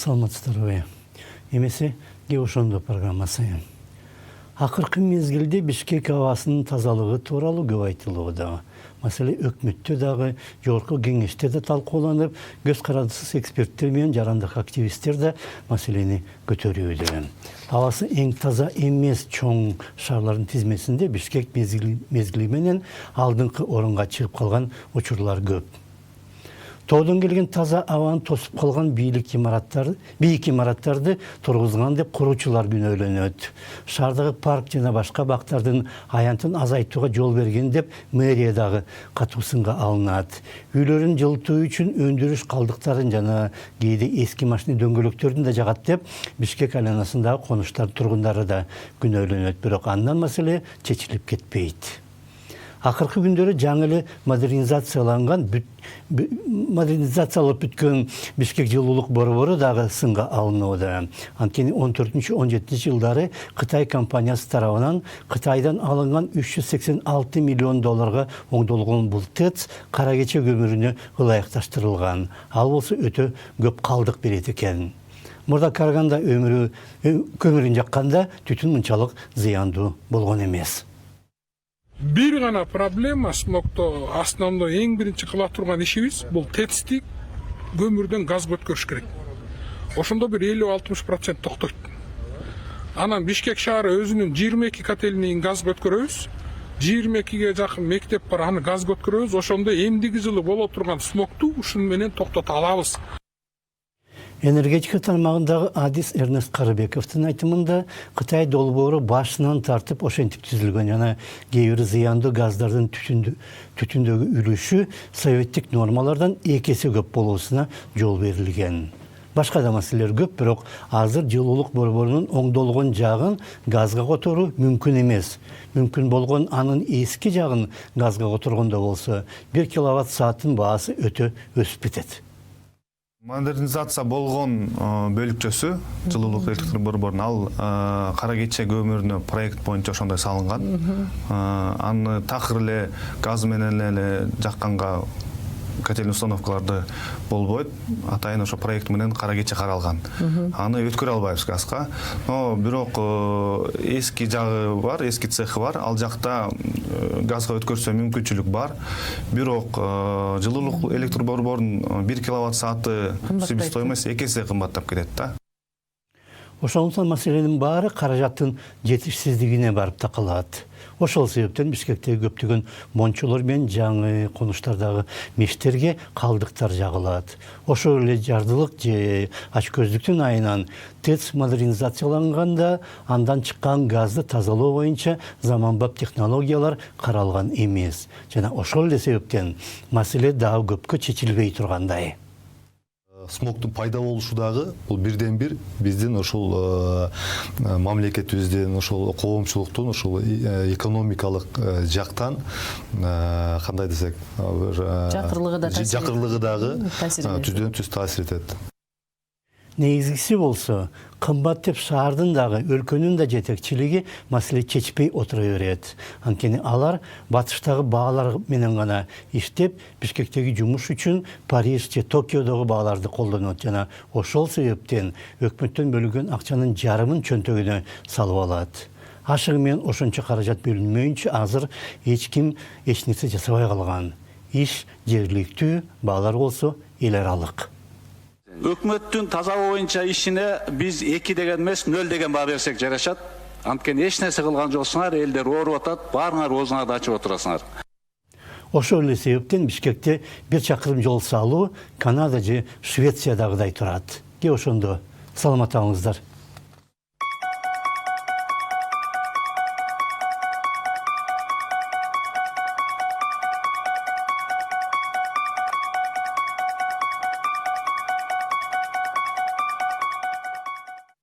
Саламатсыздарбы. Эмесе ге ошондо программасы. Акыркы мезгилде Бишкек абасынын тазалыгы тууралуу көп айтылууда. Маселе өкмөттө дагы, жогорку кеңеште да талкууланып, көз карандысыз эксперттер менен жарандык активисттер да маселени көтөрүүдө. Абасы эң таза эмес чоң шаарлардын тизмесинде Бишкек мезгили менен алдыңкы орунга чыгып калган учурлар көп. Тоодон келген таза абаны тосуп калган бийлик имараттарды тургузган деп куруучулар күнөөлөнөт. Шаардагы парк жана башка бактардын аянтын азайтууга жол берген деп мэрия дагы катуу сынга алынат. Үйлөрүн жылытуу үчүн өндүрүш калдыктарын жана кээде эски машина дөңгөлөктөрүн да жагат деп Бишкек айланасындагы конуштар тургундары да күнөөлөнөт. Бирок андан маселе чечилип кетпейт. Акыркы күндөрү жаңы эле модернизациялап бүткөн Бишкек жылуулук борбору дагы сынга алынууда. Анткени 14-17 жылдары Кытай компаниясы тарабынан Кытайдан алынган 386 миллион долларга оңдолгон бул ТЭЦ кара кече көмүрүнө ылайыкташтырылган. Ал болсо өтө көп калдык берет экен. Мурда караганда көмүрүн жакканда түтүн мынчалык зыяндуу болгон эмес. Бир гана проблема смогто основной эң биринчи кыла турган ишибиз бул ТЭЦти көмүрдөн газга өткөрүш керек. Ошондо бир 50-60% токтойт. Анан Бишкек шаары өзүнүн 22 котельнийин газга өткөрөбүз. 22ге жакын мектеп бар, аны газга өткөрөбүз. Ошондо эмдиги жылы боло турган смогту ушун менен токтото алабыз. Энергетика тармагындагы Адис Эрнест Карыбековдун айтымында Кытай долбоору башынан тартып ошентип түзүлгөн жана кээ бир зыяндуу газдардын түтүндөгү үлүшү советтик нормалардан 2 эсе көп болуусуна жол берилген. Башка да маселелер көп, бирок азыр жылуулук борборунун оңдолгон жагын газга которуу мүмкүн эмес. Мүмкүн болгон анын эски жагын газга которгондо болсо 1 киловатт сааттын баасы өтө өсүп кетет. Модернизация болгон бөлүкчөсү жылуулук электр борборунун ал кара кече көмүрүнө проект боюнча ошондой салынган. Аны такыр эле газ менен эле жакканга котельный установкаларды болбойт. Атайын ошо проект менен кара кече каралган. Аны өткөрө албайбыз газга. Но бирок эски жагы бар, эски цехи бар. Ал жакта газга өткөрсө мүмкүнчүлүк бар. Бирок жылуулук электр борборунун 1 киловатт сааты себестоимость 2 эсе кымбаттап кетет да. Ошондуктан маселенин баары каражаттын жетишсиздигине барып такалат. Ошол себептен Бишкектеги көптөгөн мончолор менен жаңы конуштардагы мештерге калдыктар жагылат. Ошол эле жардылык же ачкөздүктүн айынан ТЭЦ модернизацияланганда андан чыккан газды тазалоо боюнча заманбап технологиялар каралган эмес. Жана ошол эле себептен маселе дагы көпкө чечилбей тургандай. Смогтун пайда болушу дагы бул бирден бир биздин ошол мамлекетибиздин ошол коомчулуктун ошол экономикалык жактан кандай десек жакырлыгы дагы түздөн түз таасир этет. Негизгиси болсо, кымбат деп шаардын дагы, өлкөнүн да жетекчилиги маселе чечпей отура берет. Анткени алар батыштагы баалар менен гана иштеп, Бишкектеги жумуш үчүн Париж же Токиодогу бааларды колдонот жана ошол себептен өкмөттөн бөлүнгөн акчанын жарымын чөнтөгүнө салып алат. Ашыгы менен ошончо каражат бөлүнмөйүнчө азыр эч ким эч нерсе жасабай калган. Иш жергиликтүү, баалар болсо эл аралык. Өкмөттүн таза боюнча ишине биз 2 деген эмес 0 деген баа берсек жарашат. Анткени эч нерсе кылган жоксуңар, элдер ооруп атат, баарыңар оозуңарды ачып отурасыңар. Ошол эле себептен Бишкекте 1 чакырым жол салуу Канада же Швециядагыдай турат. Ошондо саламат болуңуздар.